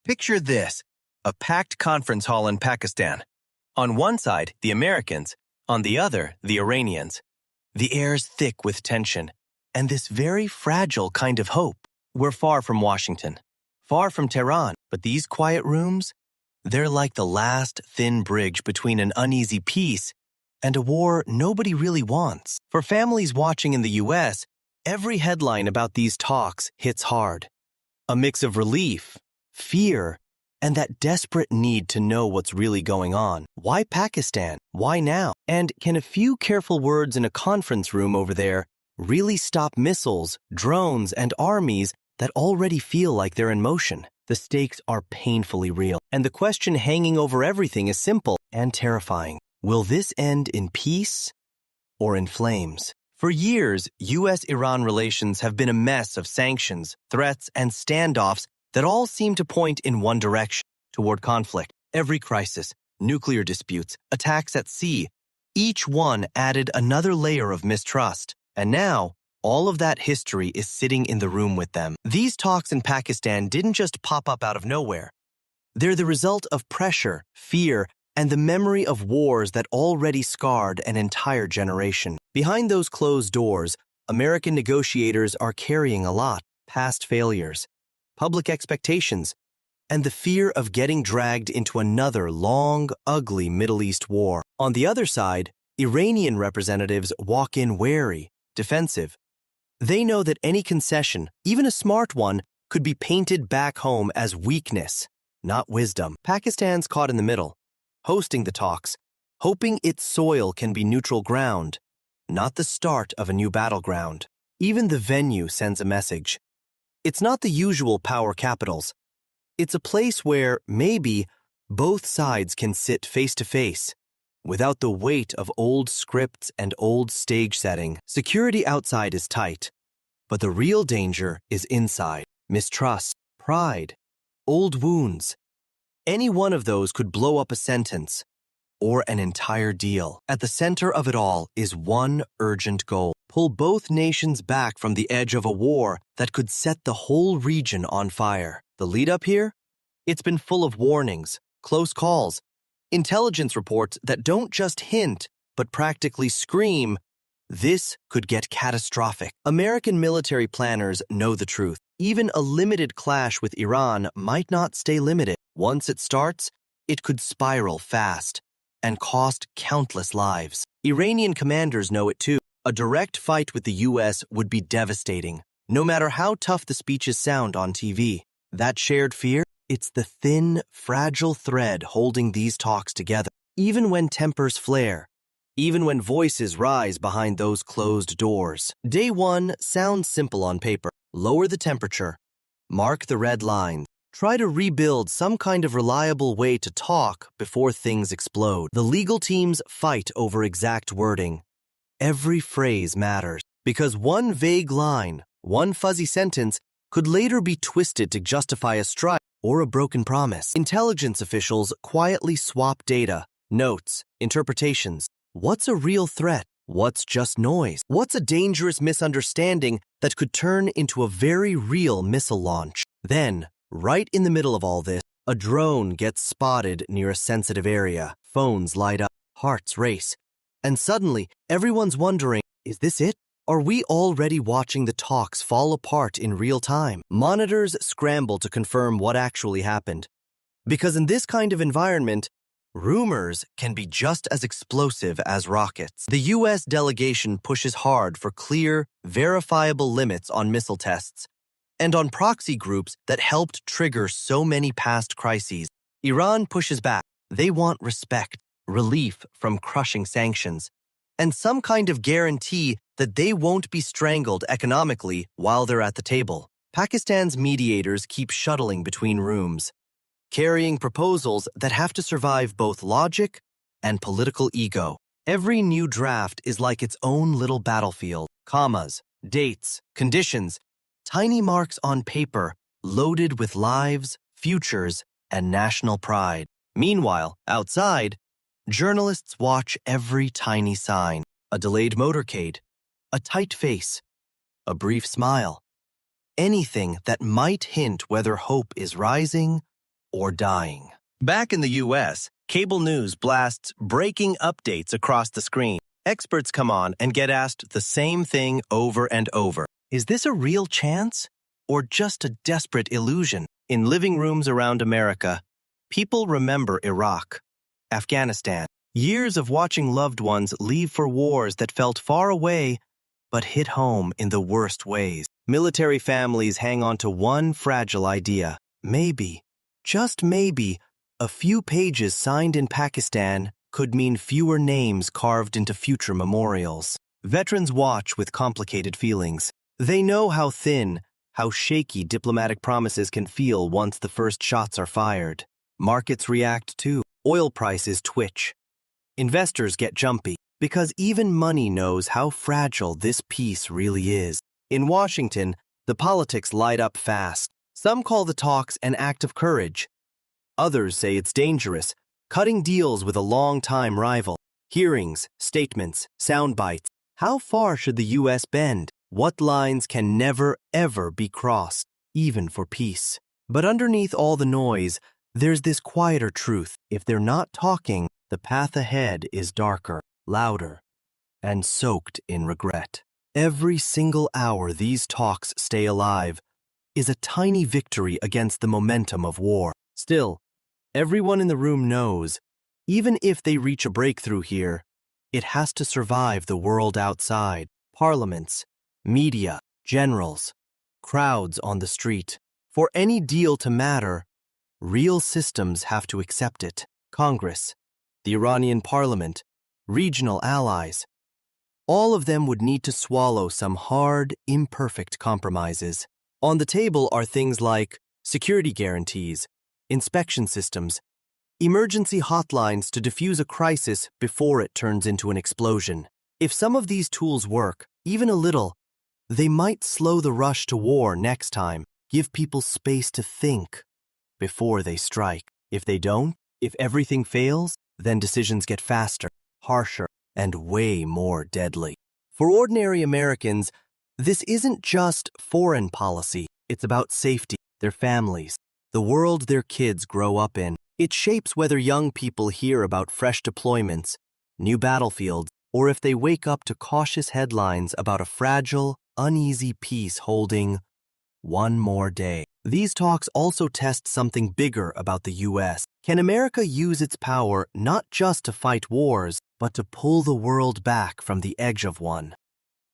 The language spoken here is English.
Picture this, a packed conference hall in Pakistan. On one side, the Americans, on the other, the Iranians. The air's thick with tension, and this very fragile kind of hope. We're far from Washington, far from Tehran, but these quiet rooms, they're like the last thin bridge between an uneasy peace and a war nobody really wants. For families watching in the U.S., every headline about these talks hits hard. A mix of relief, fear, and that desperate need to know what's really going on. Why Pakistan? Why now? And can a few careful words in a conference room over there really stop missiles, drones, and armies that already feel like they're in motion? The stakes are painfully real, and the question hanging over everything is simple and terrifying. Will this end in peace or in flames? For years, U.S.-Iran relations have been a mess of sanctions, threats, and standoffs that all seem to point in one direction, toward conflict. Every crisis, nuclear disputes, attacks at sea, each one added another layer of mistrust. And now, all of that history is sitting in the room with them. These talks in Pakistan didn't just pop up out of nowhere. They're the result of pressure, fear, and the memory of wars that already scarred an entire generation. Behind those closed doors, American negotiators are carrying a lot: past failures, public expectations, and the fear of getting dragged into another long, ugly Middle East war. On the other side, Iranian representatives walk in wary, defensive. They know that any concession, even a smart one, could be painted back home as weakness, not wisdom. Pakistan's caught in the middle, hosting the talks, hoping its soil can be neutral ground, not the start of a new battleground. Even the venue sends a message. It's not the usual power capitals. It's a place where, maybe, both sides can sit face to face, without the weight of old scripts and old stage setting. Security outside is tight, but the real danger is inside. Mistrust, pride, old wounds. Any one of those could blow up a sentence or an entire deal. At the center of it all is one urgent goal: pull both nations back from the edge of a war that could set the whole region on fire. The lead up here? It's been full of warnings, close calls, intelligence reports that don't just hint, but practically scream, this could get catastrophic. American military planners know the truth. Even a limited clash with Iran might not stay limited. Once it starts, it could spiral fast and cost countless lives. Iranian commanders know it too. A direct fight with the U.S. would be devastating, no matter how tough the speeches sound on TV. That shared fear? It's the thin, fragile thread holding these talks together. Even when tempers flare, even when voices rise behind those closed doors. Day one sounds simple on paper. Lower the temperature, mark the red lines, try to rebuild some kind of reliable way to talk before things explode. The legal teams fight over exact wording. Every phrase matters, because one vague line, one fuzzy sentence, could later be twisted to justify a strike or a broken promise. Intelligence officials quietly swap data, notes, interpretations. What's a real threat? What's just noise? What's a dangerous misunderstanding that could turn into a very real missile launch? Then, right in the middle of all this, a drone gets spotted near a sensitive area. Phones light up, hearts race. And suddenly, everyone's wondering, is this it? Are we already watching the talks fall apart in real time? Monitors scramble to confirm what actually happened. Because in this kind of environment, rumors can be just as explosive as rockets. The U.S. delegation pushes hard for clear, verifiable limits on missile tests and on proxy groups that helped trigger so many past crises. Iran pushes back. They want respect, relief from crushing sanctions, and some kind of guarantee that they won't be strangled economically while they're at the table. Pakistan's mediators keep shuttling between rooms, carrying proposals that have to survive both logic and political ego. Every new draft is like its own little battlefield. Commas, dates, conditions, tiny marks on paper loaded with lives, futures, and national pride. Meanwhile, outside, journalists watch every tiny sign: a delayed motorcade, a tight face, a brief smile. Anything that might hint whether hope is rising or dying. Back in the US, cable news blasts breaking updates across the screen. Experts come on and get asked the same thing over and over. Is this a real chance or just a desperate illusion? In living rooms around America, people remember Iraq, Afghanistan, years of watching loved ones leave for wars that felt far away but hit home in the worst ways. Military families hang on to one fragile idea. Maybe, just maybe, a few pages signed in Pakistan could mean fewer names carved into future memorials. Veterans watch with complicated feelings. They know how thin, how shaky diplomatic promises can feel once the first shots are fired. Markets react too. Oil prices twitch. Investors get jumpy because even money knows how fragile this peace really is. In Washington, the politics light up fast. Some call the talks an act of courage. Others say it's dangerous, cutting deals with a long-time rival. Hearings, statements, sound bites. How far should the U.S. bend? What lines can never, ever be crossed, even for peace? But underneath all the noise, there's this quieter truth. If they're not talking, the path ahead is darker, louder, and soaked in regret. Every single hour these talks stay alive is a tiny victory against the momentum of war. Still, everyone in the room knows, even if they reach a breakthrough here, it has to survive the world outside. Parliaments, media, generals, crowds on the street. For any deal to matter, real systems have to accept it. Congress, the Iranian parliament, regional allies. All of them would need to swallow some hard, imperfect compromises. On the table are things like security guarantees, inspection systems, emergency hotlines to defuse a crisis before it turns into an explosion. If some of these tools work, even a little, they might slow the rush to war next time, give people space to think before they strike. If they don't, if everything fails, then decisions get faster, harsher, and way more deadly. For ordinary Americans, this isn't just foreign policy. It's about safety, their families, the world their kids grow up in. It shapes whether young people hear about fresh deployments, new battlefields, or if they wake up to cautious headlines about a fragile, uneasy peace holding one more day. These talks also test something bigger about the U.S. Can America use its power not just to fight wars, but to pull the world back from the edge of one?